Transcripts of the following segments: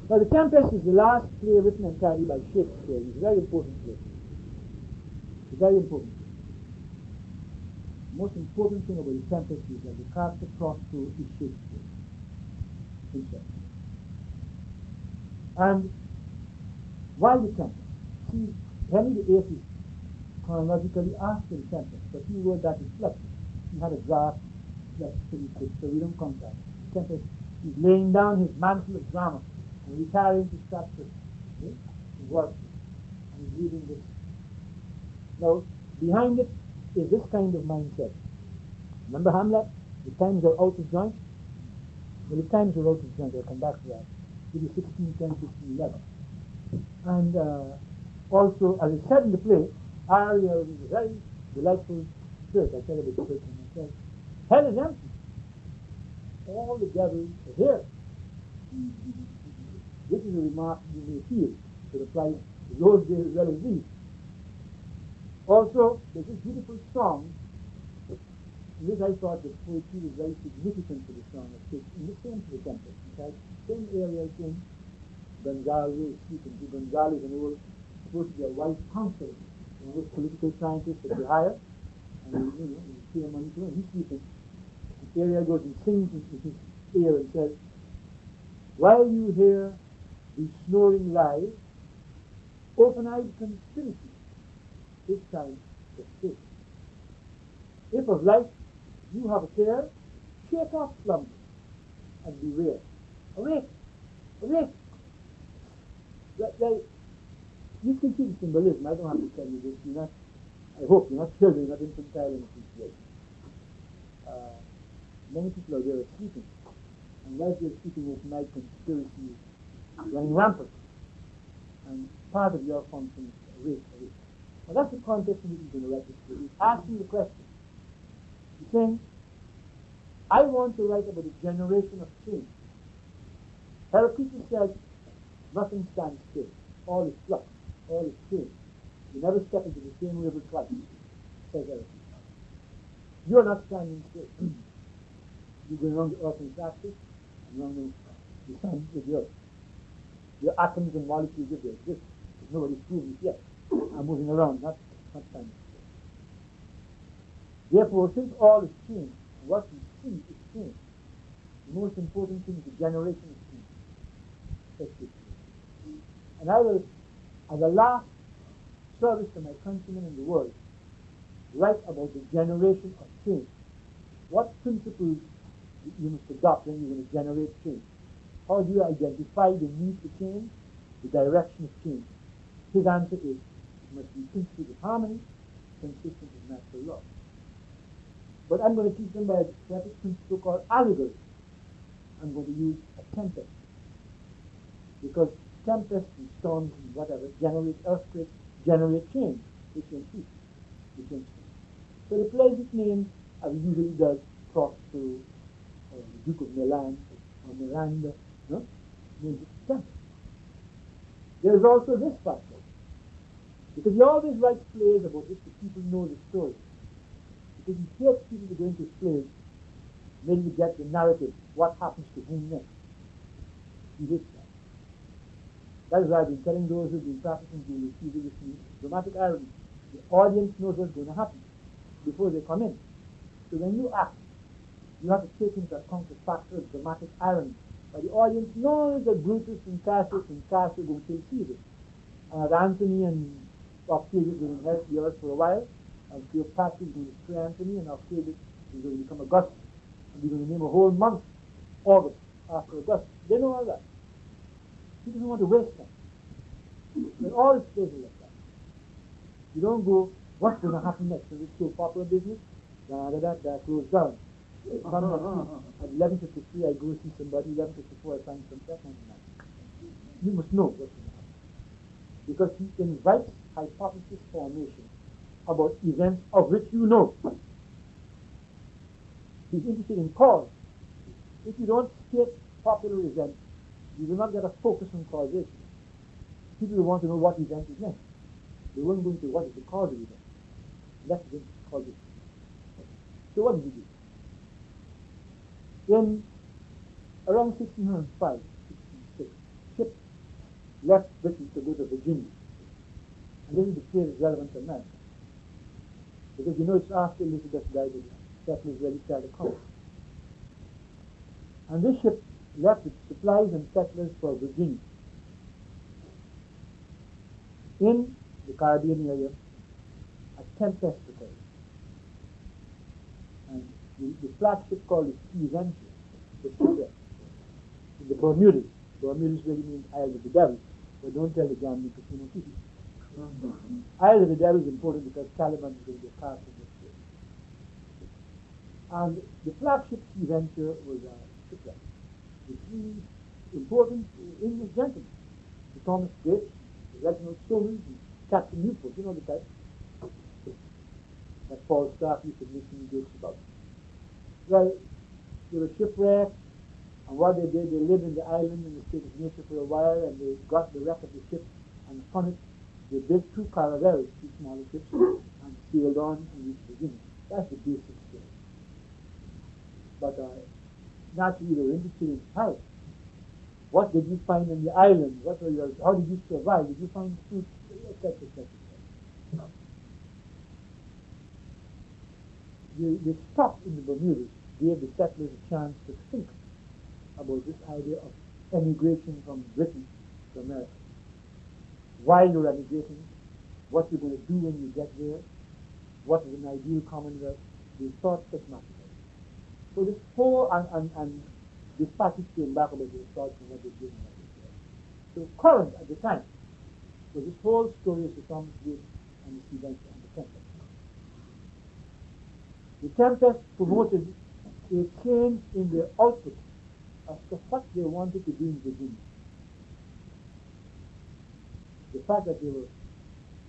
Now, The Tempest is the last play written entirely by Shakespeare. It's a very important play. It's a very important play. The most important thing about The Tempest is that the character Prospero is Shakespeare himself. And why The Tempest? See, Henry VIII is chronologically after The Tempest, but he wrote that in flux. He had a draft that's pretty quick, so we don't count that. The Tempest, he's laying down his mantle of drama and retiring to Stratford, okay, to work, and he's reading this. Now, behind it is this kind of mindset. Remember Hamlet? The times are out of joint. Well, the times are out of joint. I'll come back to that. It is 1610, 1611. And also, as I said in the play, Ariel is a very delightful spirit. I said about the church and I said, hell is empty. All the devils are here. This is a remark you may feel to apply to those days as well as these. Also, there's this beautiful song. In this I thought that poetry was very significant to the song of Shakespeare. In the same to The Tempest. In fact, same area as in Gonzalo is speaking. Gonzalo is an old, supposed to be a wise counselor, one of those political scientists that they hire, and you pay money to him, he's sleeping. The area goes and sings in his ear and says, while you hear the snoring lies, open-eyed conspiracy, this time the state. If of life you have a care, shake off slumber and beware. Awake! Awake! You can see the symbolism. I don't have to tell you this. You're not, I hope you're not children, you're not infantile in appreciation. Many people out there are sleeping. And whilst they're sleeping, open-eyed conspiracy is running rampant. And part of your function is awake. Now that's the context in which he's going to write this play. He's asking the question. He's saying, I want to write about a generation of change. Heraclitus said, nothing stands still. All is flux. All is change. You never step into the same river twice, says Heraclitus. You are not standing still. You're going around the earth in its axis, and around the sun with the earth. Your atoms and molecules, if they exist, because nobody's proven it yet, are moving around, not standing still. Therefore, since all is change, what we see is change. The most important thing is the generation of change. And I will, as a last service to my countrymen in the world, write about the generation of change. What principles you must adopt when you're going to generate change? How do you identify the need for change, the direction of change? His answer is, it must be principles of harmony, consistent with natural law. But I'm going to teach them by a separate principle called allegory. I'm going to use a tempest. Because tempests and storms and whatever generate earthquakes, generate change. They change people. They change things. So the plays it named, as it usually does, Prospero, or the Duke of Milan, or Miranda, no? Names it Tempest. There is also this factor. Because he always writes plays about which the people know the story. Because he hates people to go into his plays, maybe to get the narrative, what happens to whom next. He hates that. That is why I've been telling those who've been practicing to receive this dramatic irony. The audience knows what's going to happen before they come in. So when you act, you have to take into account the factor of dramatic irony. But the audience knows that Brutus and Cassius are going to kill Caesar. And as Antony and Octavius are going to inherit the earth for a while, and Cleopatra is going to spray Antony, and Octavius is going to become Augustus. And we're going to name a whole month August after Augustus. They know all that. He doesn't want to waste time. But all his plays are like that. You don't go, what's going to happen next? Is it so popular business? Closed down. At 11:53 I go see somebody, 11:54 I find some second man. You must know what's going to happen. Because he invites hypothesis formation about events of which you know. He's interested in cause. If you don't state popular events, you will not get a focus on causation. People will want to know what event is next. They won't go into what is the cause of the event. That's the causation. So what did he do? In around 1605, 1606, ship left Britain to go to Virginia. And this is the case relevant to America. Because you know it's after Elizabeth died that settlers really started coming. And this ship left its supplies and settlers for Virginia. In the Caribbean area, a tempest occurred. And the flagship called the Venture was shipwrecked in the Bermudas. Bermudas really means Isle of the Devil, but don't tell the gambling casino people. Isle of the Devil is important because Caliban is going to get cast in this ship. And the flagship Venture was shipwrecked. The three important English gentlemen, the Thomas Gates, the Reginald Somers, and Captain Newport, you know the type that Paul Stark used to make some jokes about. Well, they were shipwrecked, and what they did, they lived in the island in the state of nature for a while, and they got the wreck of the ship, and from it, they built two caravels, two smaller ships, and sailed on and reached Virginia. That's the basic story. But naturally, they were interested in how. What did you find on the island? What were your, how did you survive? Did you find food? Etc., etc., etc. The stop in the Bermudas gave the settlers a chance to think about this idea of emigration from Britain to America. Why you're emigrating, what you're going to do when you get there, what is an ideal commonwealth, they thought such matters. So this whole, and this passage came back about the thoughts and what they did and what they said. So current at the time was this whole story of the Thomas Gates and the Venture and the Tempest. The Tempest promoted a change in their output as to what they wanted to do in Virginia. The fact that they were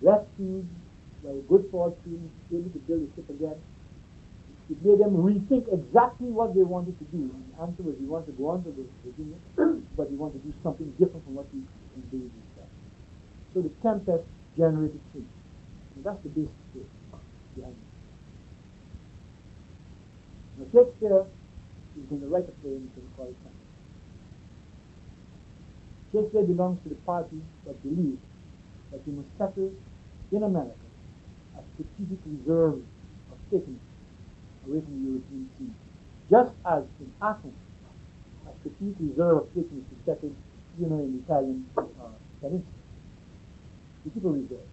rescued by good fortune, able to build a ship again, it made them rethink exactly what they wanted to do. And the answer was, we want to go on to Virginia, but we want to do something different from what we can do before. So the Tempest generated change. And that's the basic story behind it. Now Shakespeare is going to write a play in called Tempest. Shakespeare belongs to the party that believes that we must settle in America a strategic reserve of statements away from the European sea. Just as in Athens, a strategic reserve of statements is settled, in the Italian peninsula. The people reserve.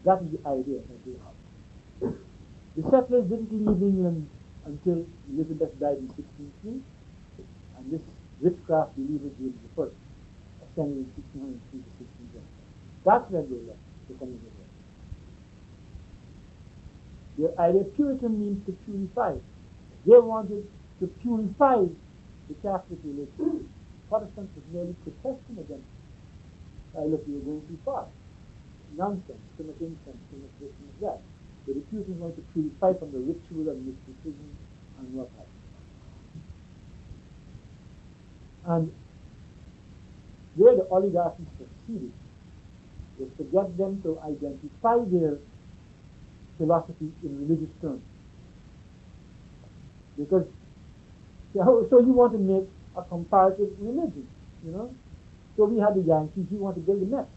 That is the idea that they have. The settlers didn't leave England until Elizabeth died in 1603, and this witchcraft believer James I ascended in 1603 to 1620. That's when they left the Canadian West. Their idea Puritan means to purify. They wanted to purify the Catholic religion. Protestants was merely protesting against it. Look, you're going too far. Nonsense, too much incense, too much this, too much that. But the Puritans wanted to purify from the ritual and mysticism and what have you. And where the oligarchies succeeded was to get them to identify their philosophy in religious terms. Because, so you want to make a comparative religion, So we had the Yankees, you want to build the Mets.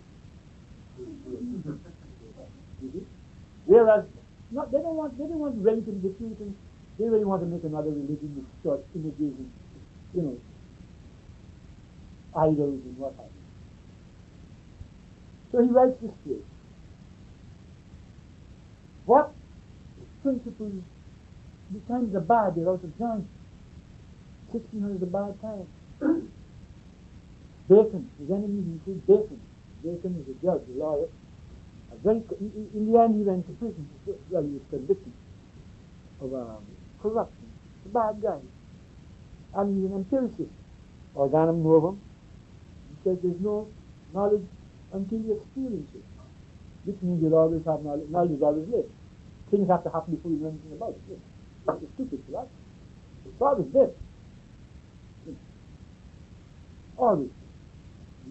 Whereas, they don't want really to be the Puritans, they really want to make another religion with short images and, idols and what have you. So he writes this play. What principles, the times are bad, they're out of joint. 1600 is a bad time. Bacon, his enemies include Bacon. Bacon is a judge, a lawyer. In the end he went to prison. Well, he was convicted of corruption. He's a bad guy. And he's an empiricist. Organum novum. He says there's no knowledge until you experience it. Which means you'll always have knowledge. Knowledge is always late. Things have to happen before you know anything about it. That's a stupid philosophy. It's always there. Always.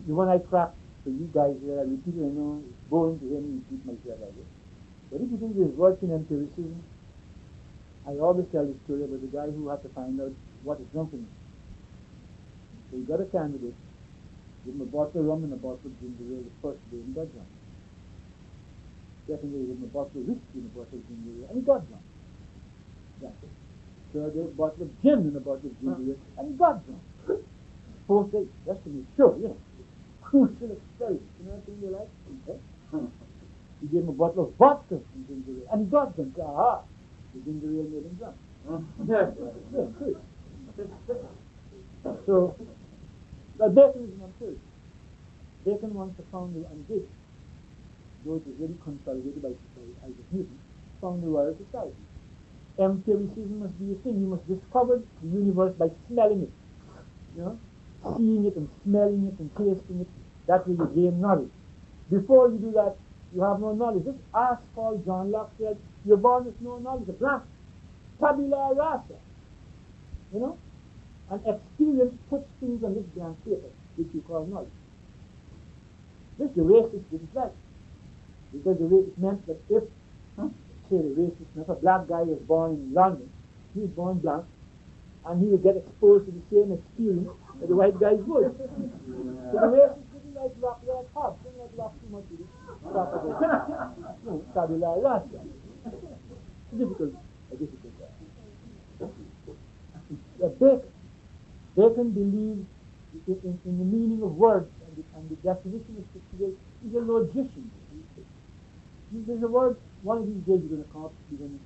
The one I cracked for you guys here, I repeat it, I know it's boring to hear me repeat myself like this. But if you think there's work in empiricism, I always tell the story about the guy who had to find out what is drunkenness. So he got a candidate Give him a bottle of rum and a bottle of ginger ale the first day and he got drunk. Second day, give him a bottle of whiskey and a bottle of ginger ale and he got drunk. That's it. Third day, a bottle of gin and a bottle of ginger ale and he got drunk. Fourth day, just to be sure, you know, crucial experiment, you know what they like? Okay. He gave him a bottle of vodka and ginger ale and he got drunk. Aha! The ginger ale made him drunk. Yeah, good. So, but Bacon is an empiric. Bacon wants to found the, and did, though it was really consolidated by Isaac Newton, found the Royal Society. Empiricism must be a thing. You must discover the universe by smelling it. You know? Seeing it and smelling it and tasting it. That way you gain knowledge. Before you do that, you have no knowledge. Just ask Paul John Locke said, you're born with no knowledge. A blank. Tabula rasa. You know? And experience puts things on this blank paper, which you call knowledge. This the racist didn't like. Because the racist meant that if, say the racist, if a black guy was born in London, he was born black, and he would get exposed to the same experience that the white guys would. So the racist didn't like Locke like Hobbes, didn't like Locke too much with it. Talk about tabula rasa. A difficult Bacon believes in the meaning of words and the definition of today. He's a logician. There's a word, one of these days you're going to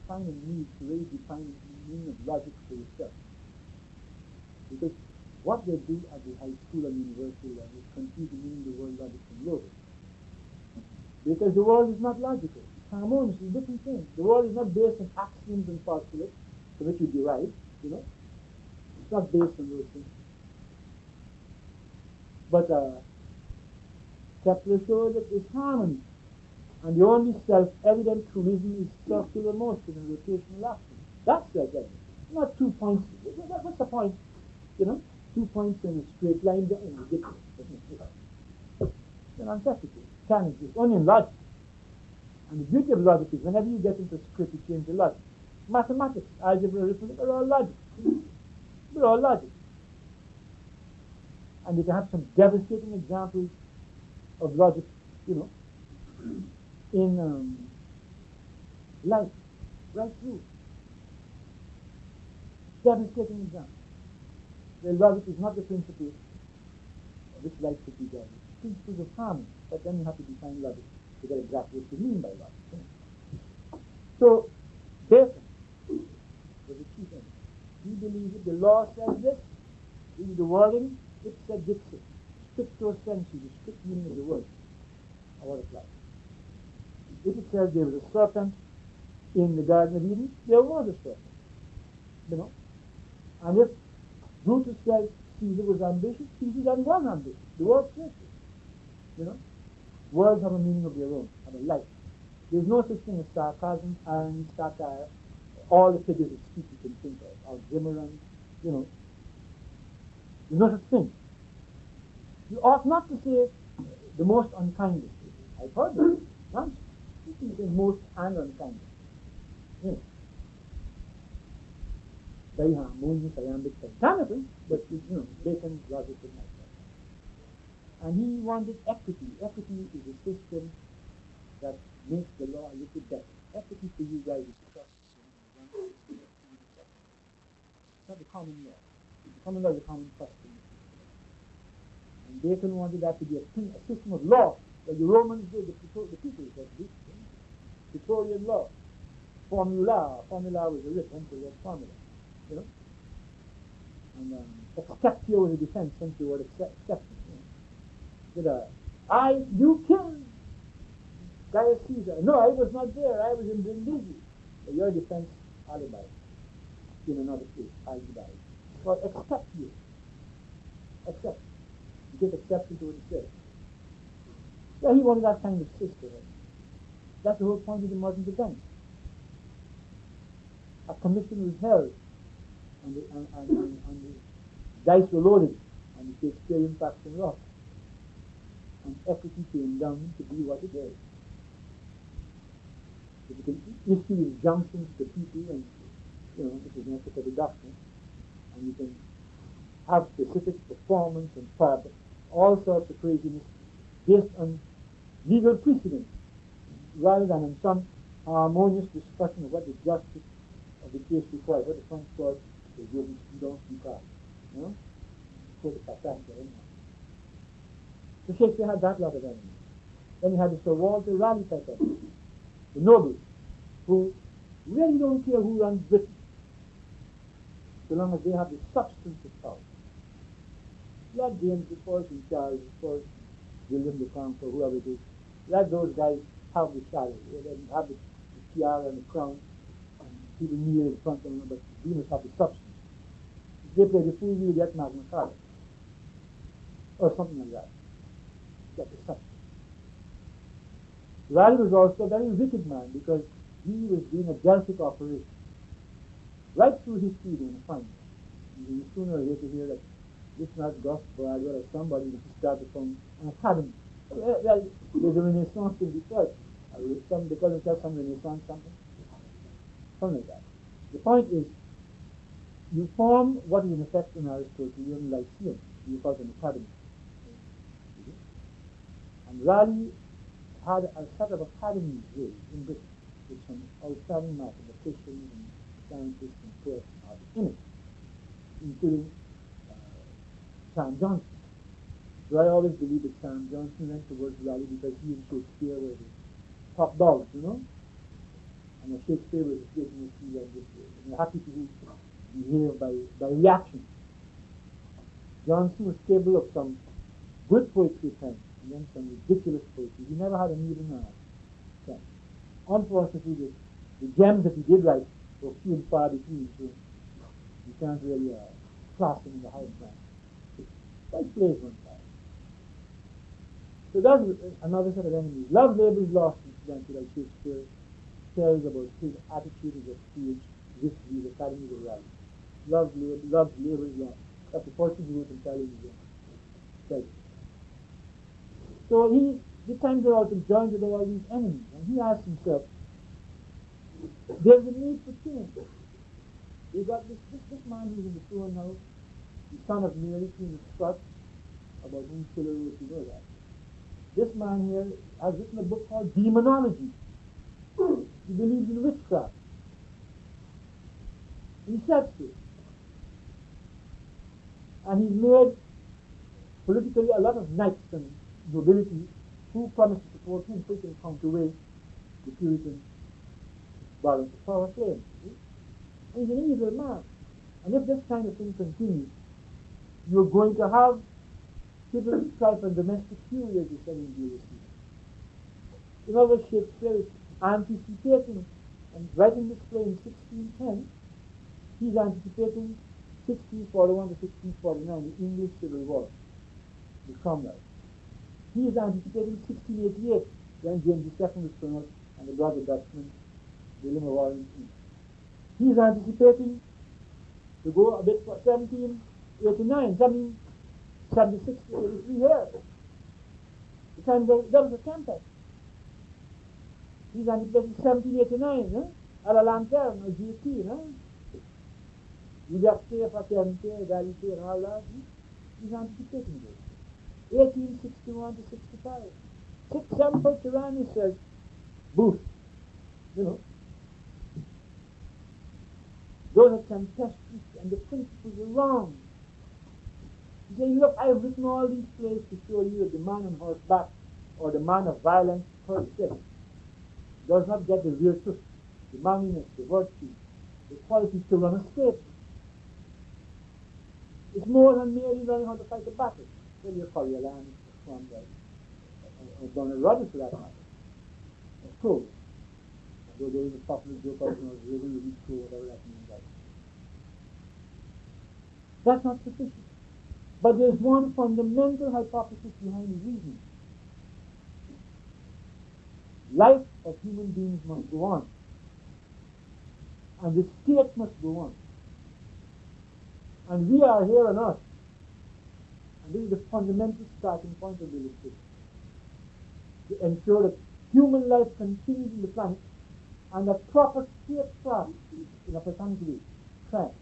find a need to really define the meaning of logic for yourself. Because what they do at the high school and university level is confuse the meaning of the word logic from logic. Because the world is not logical. It's harmonious. It's a different thing. The world is not based on axioms and postulates to which you derive, you know. It's not based on those things. But Kepler showed that it's harmony. And the only self-evident truism is circular motion and rotational action. That's self-evident. Not 2 points. What's the point? You know? 2 points in a straight line down and you get it. It's nonsensical. It can't exist. Only in logic. And the beauty of logic is whenever you get into script, you change the logic. Mathematics, algebra, arithmetic are all logic. They're all logic. And you can have some devastating examples of logic, you know, in life, right through. Devastating examples. The logic is not the principle of which life should be guided. Principles of harmony, but then you have to define logic to get exactly what you mean by logic. You know. So, Bacon was the chief enemy. He believed that the law says this, this is the wording, it said dixit, stricto sensu, the strict meaning of the word, or what applies. If it says there was a serpent in the Garden of Eden, there was a serpent, you know. And if Brutus says Caesar was ambitious, Caesar then was ambitious. The word says it, you know. Words have a meaning of their own, have a life. There's no such thing as sarcasm, irony, satire, all the figures of speech you can think of Zimmerman, you know. There's no such thing. You ought not to say the most unkindest. I've heard that. Nonsense. You can say most and unkindest. You know. Very harmonious, iambic pentameter, but you know, Bacon's logic is like that. And he wanted equity. Equity is a system that makes the law a little better. Equity for you guys is just it's not the common law. The common law is a common custom. And Bacon wanted that to be a system of law, like the Romans did, the people said this. Praetorian law. Formula was a written, so that's formula. You know? And exceptio is a defense, hence the word exception. You know? You killed Gaius Caesar. No, I was not there. I was in Brindisi. So your defense, alibi. In another case, alibi. Or exceptio. Accept. You take exception to what it says. Yeah, he wanted that kind of system. That's the whole point of the modern defense. A commission was held, and the dice were loaded, and the Shakespearean faction lost. And equity came down to be what it is. So you can issue injunctions to people, and you know, this is an ethical doctrine, and you can have specific performance and all sorts of craziness based on legal precedent rather than on some harmonious discussion of what the justice of the case requires, what the French call the jurisprudence du cas. You know? Quote the passage there, anyhow. So Shakespeare had that lot of enemies. Then he had the Sir Walter Raleigh type of enemies, the nobles, who really don't care who runs Britain, so long as they have the substance of power. Let James the First and Charles the First, William the Conqueror, whoever it is, let those guys have the shadow, let them have the tiara and the crown, and people kneel in front of them, but we must have the substance. If they play the fool, you'll get Magna Carta, or something like that. Get the substance. Raleigh was also a very wicked man because he was doing a Delphic operation. Right through history, you're going to find it. You sooner or later hear that this not Gus Bradwell or somebody who started from an academy. Well, there's a Renaissance in Detroit. They call themselves some Renaissance something. Something like that. The point is, you form what is in effect an Aristotelian Lyceum. You call it an academy. And Raleigh had a set of academies here in Britain with some outstanding mathematicians and scientists and poets and artists in it, including Sam Johnson. So I always believe that Sam Johnson went towards Raleigh because he and Shakespeare were the top dogs, you know? And Shakespeare was taking his heel and just happy to behave by reaction. Johnson was capable of some good poetry at times, and then some ridiculous poetry. He never had an even sense. Unfortunately, the gems that he did write were few and far between, so you can't really class him in the high rank. Like plays one side. So that's another set of enemies. Love labors lost, incidentally, like Shakespeare tells about his attitude as a stooge with the Academy of Raleigh. Love labors lost. That's the first thing he wrote in television. So he, the times are out and joined with all these enemies, and he asked himself, there's a need for change. You got this man who's in the throne now, the son of Mary, Queen of Scots, about whom Schiller wrote, you know that. This man here has written a book called Demonology. He believes in witchcraft. He says so. And he's made politically a lot of knights and nobility who promise to support him so he can counterweight the Puritan balance of power claims. He's an evil man. And if this kind of thing continues, you're going to have civil strife and domestic fury, as you said in Julius Caesar. In other words, Shakespeare is anticipating, and writing this play in 1610, he's anticipating 1641 to 1649, the English Civil War, the Cromwell. He is anticipating 1688, when James II was thrown out and the brother Dutchman, William of Orange. He is anticipating to go a bit for 1789, 1776 to 83 here. The time there was a Tempest. He's anticipating 1789, à la lanterne, au GT, liberté, fraternité, égalité, and all that. He's anticipating this. 1861 to 65. Sic semper tyrannis says, Booth, those are tempestuous and the principles are wrong. He says, look, I've written all these plays to show you that the man on horseback or the man of violence per se does not get the virtue, the manliness, the virtue, the quality to run a state. It's more than merely learning how to fight a battle. Well, you call your land from the Donald Rogers for that matter. Of course. Although there is a popular joke out there, really true, whatever that means. Right? That's not sufficient. But there's one fundamental hypothesis behind the reasoning. Life of human beings must go on. And the state must go on. And we are here on earth. And this is the fundamental starting point of the illustration. To ensure that human life continues in the planet and that proper statecraft in a platonic way trends.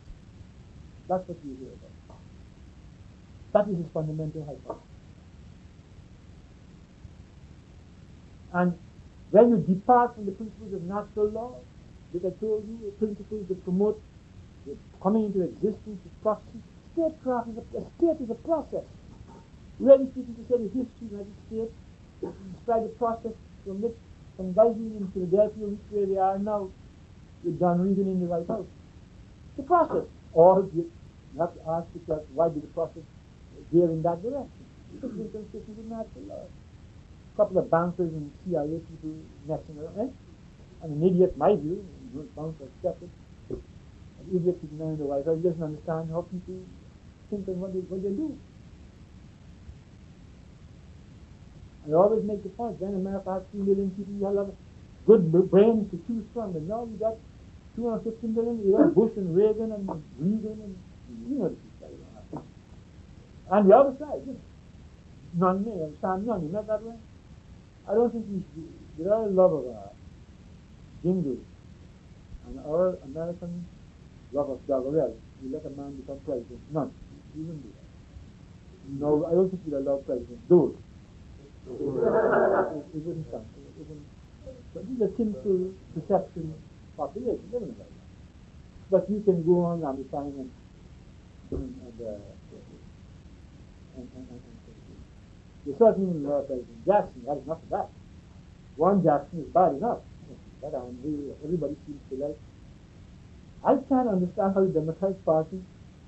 That's what we hear about. That is his fundamental hypothesis. And when you depart from the principles of natural law, that I told you, the principles that promote the coming into existence of processes, statecraft a state is a process. Really speaking, to say the history of the United States, describe the process from which, from Beijing in Philadelphia, reach where they are now, with John Regan in the White House. The process. Or you have to ask yourself, why did the process veer in that direction? Because it's inconsistent with natural law. A couple of bankers and CIA people messing around, and an idiot, my view, bound to accept it, an idiot sitting there in the White House, he doesn't understand how people think and what they do. I always make the point, when America has 3 million people, you have a lot of good brains to choose from, and now you got 250 million, you got Bush and Reagan and Reagan, and you know the people. And the other side, you know, none me, and Sam Nunn, you know that way? I don't think we should, with our love of jingles and our American love of doggerel, we let a man become president. None. We wouldn't do that. No, I don't think we'd allow presidents do it. It wouldn't come. But these are simple perception population, living like that. But you can go on amplifying and you certainly wouldn't allow President Jackson. That is not that. One Jackson is bad enough. That everybody seems to like. I can't understand how the Democratic Party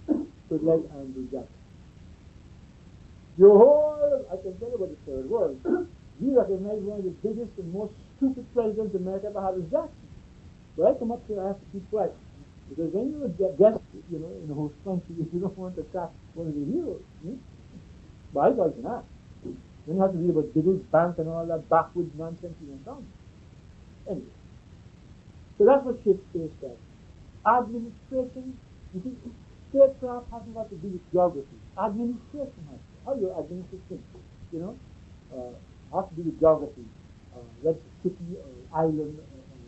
could like Andrew Jackson. Your whole, I can tell you about the third world. We recognize one of the biggest and most stupid presidents America ever had was Jackson. But I come up here, I have to keep quiet. Because when you're a guest, you know, in a host country, you don't want to attack one of the heroes. But I thought you not. Then you have to read about Biddle's Bank and all that backwoods nonsense you went on. Anyway. So that's what Shakespeare said. Administration, you see, statecraft hasn't got to do with geography. Administration has to. How you administer things, you know, has to do with geography. Whether it's a city or island or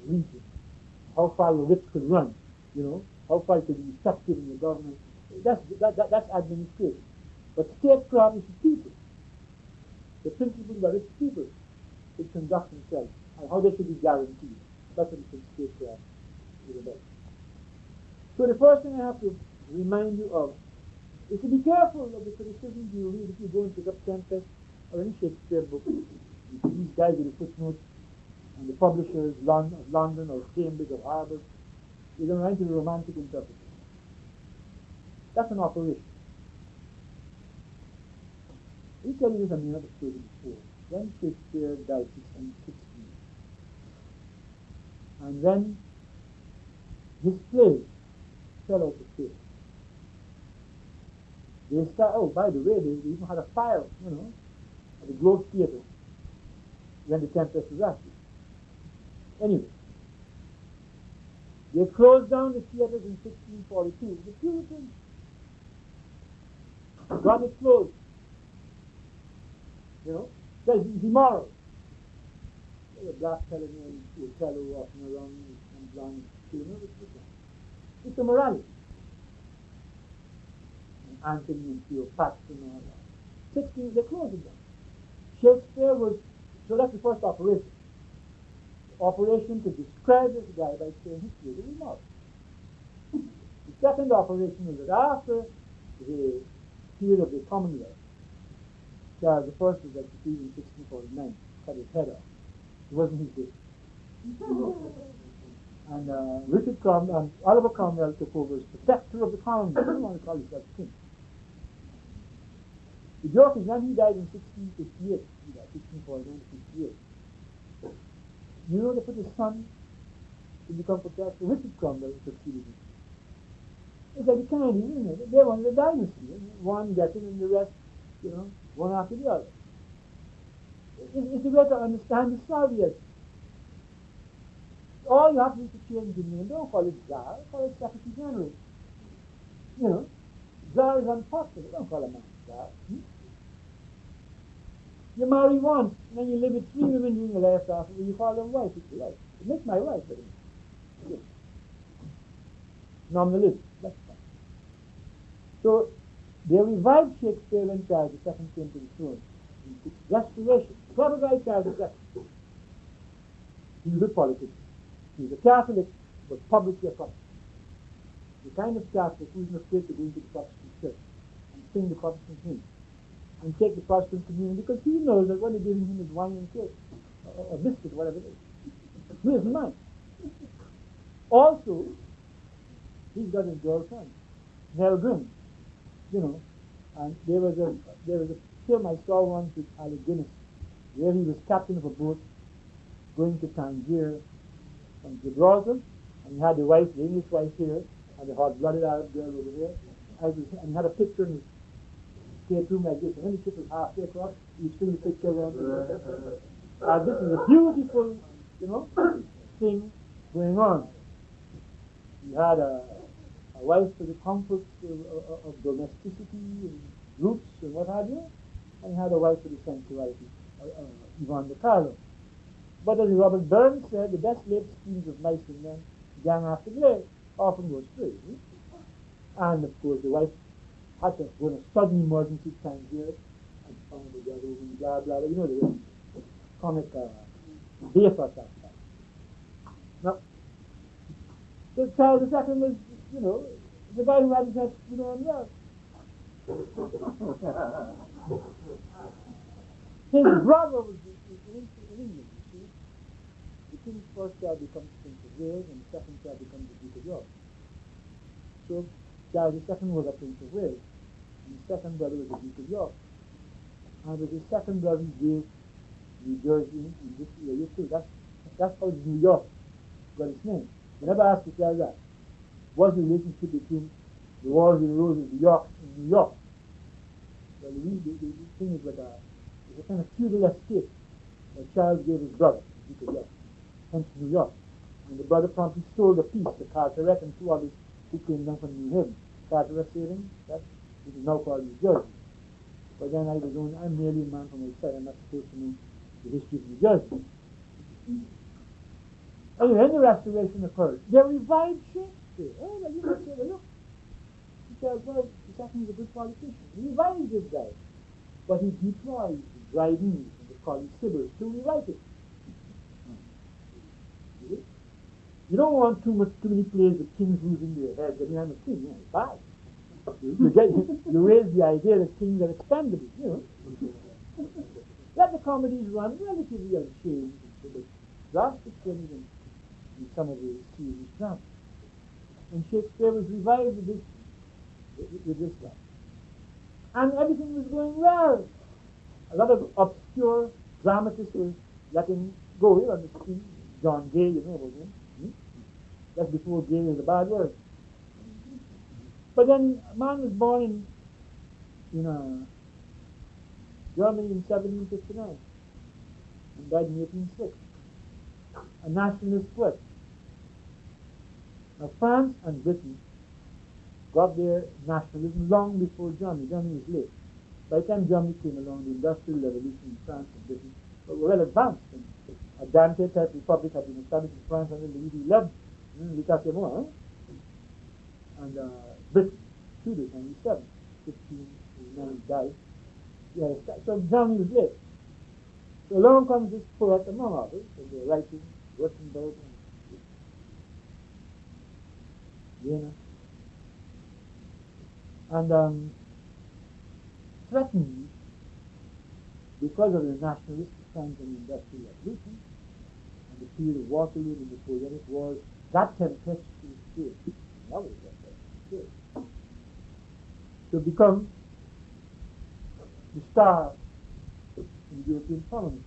region. How far your wit could run, you know, how far it could be effective in your government. That's administration. But statecraft is the people. The principles by which people should conduct themselves and how they should be guaranteed. That's what the statecraft is about. So the first thing I have to remind you of is to be careful of the criticisms you read if you go and pick up Tempest or any Shakespeare book. You see these guys with the footnotes and the publishers of London or Cambridge or Harvard, they're going to write to the romantic interpretation. That's an operation. Let me tell you this, I mean, I've stated before. When Shakespeare died in 1616, and then his plays fell out of favor. They start, oh, by the way, they even had a fire, you know, at the Globe Theatre when the Tempest was active. Anyway, they closed down the theatres in 1642. The Puritans got it closed. You know, because it's immoral. There's a black fellow named Othello walking around and blonde killing it's a morality. And Antony and Cleopatra and all that. 16, they closed it down. Shakespeare was, so that's the first operation. The operation to describe this guy by saying he's really immoral. The second operation was that after the period of the Commonwealth, Charles I was executed in 1649, cut his head off. It wasn't his day. And Richard Cromwell, and Oliver Cromwell took over as protector of the Commonwealth. I don't want to call himself king. The joke is when he died in 1658, he died 1649 to 58. You know, they put his son to become protector. Richard Cromwell succeeded him. It's like the Kennedy, you know, they wanted a dynasty. One getting and the rest, you know, one after the other. It's a way to understand the Soviets. All you have to do to change the name, don't call it Tsar, call it Secretary General. You know, Tsar is unpopular, don't call a man Tsar. You marry once, and then you live with 3 women during your life after, you call them wife if you like. It makes my wife, but yeah. Nominalism, that's fine. So, they revived Shakespeare when Charles II came to the throne. Restoration. Clever guy Charles II. He was a politician. He was a Catholic, but publicly a Protestant. The kind of Catholic who isn't afraid to go into the Protestant church and sing the Protestant hymn and take the Protestant communion because he knows that what they're giving him is wine and cake, or biscuit, whatever it is. He doesn't mind. Also, he's got his girlfriend, Nell Gwynn, you know, and there was a film I saw once with Alec Guinness, where he was captain of a boat going to Tangier from Gibraltar, and he had the wife, the English wife here, and the hot-blooded Arab girl over here, and he had a picture in his stateroom like this, and when the ship was halfway across, he swing the picture around. This is a beautiful, you know, thing going on. He had a wife for the comforts of domesticity and roots and what have you, and he had a wife for the sensuality, Yvonne de Carlo. But as Robert Burns said, the best laid schemes of mice and men, gang after play, often go astray. And of course, the wife had to go in a sudden emergency time here and found the other woman, blah, blah, blah. You know, the comic basis that time. Now, the child, the second was, you know, the guy who had his head, you know, on love. His brother was in England, you see. The king's first child becomes Prince of Wales, and the second child becomes the Duke of York. So, Charles II was a Prince of Wales, and his second brother was the Duke of York. And with his second brother, he gave New Jersey in this area too. That's how New York got its name. They never asked the child that. What's the relationship between the Wars and the Roses, the York, and New York? Well, the thing is that it's a kind of feudal estate that Charles gave his brother, Duke of York, hence New York. And the brother promptly sold a piece to Carteret and two others who came down from New Haven. Carteret saving, that which is now called New Jersey. But then I'm merely a man from outside, I'm not supposed to know the history of New Jersey. Anyway, when the Restoration occurred, they revived Shakespeare. Oh, well, you might say, well, look, because, well, the second is a good politician. He revived this guy. But he deployed the Drydeens and the Colley Sibyls to rewrite it. You don't want too many plays with kings losing their heads. I mean, I'm a king, yeah, it's bad. You raise the idea that kings are expendable, you know. Let the comedies run relatively unchanged, but drastic things in some of the serious dramas. And Shakespeare was revived with this guy. And everything was going well. A lot of obscure dramatists were letting go here on the screen. John Gay, you know about him. That's before gay was a bad word. But then a man was born in Germany in 1759 and died in 1806. A nationalist poet. Now France and Britain got their nationalism long before Germany. Germany was late. By the time Germany came along, the Industrial Revolution in France and Britain were well advanced. And a Dante-type republic had been established in France under Louis XI, and Britain, Tudors, 97, 1509 died. Yeah, so Germany was late. So along comes this poet, among others, and they're writing, Württemberg, and Vienna, and threatened, because of the nationalistic times and the Industrial Revolution, and the period of Waterloo and the Napoleonic Wars, that Tempest is killed. That was killed. To become the star in the European Parliament.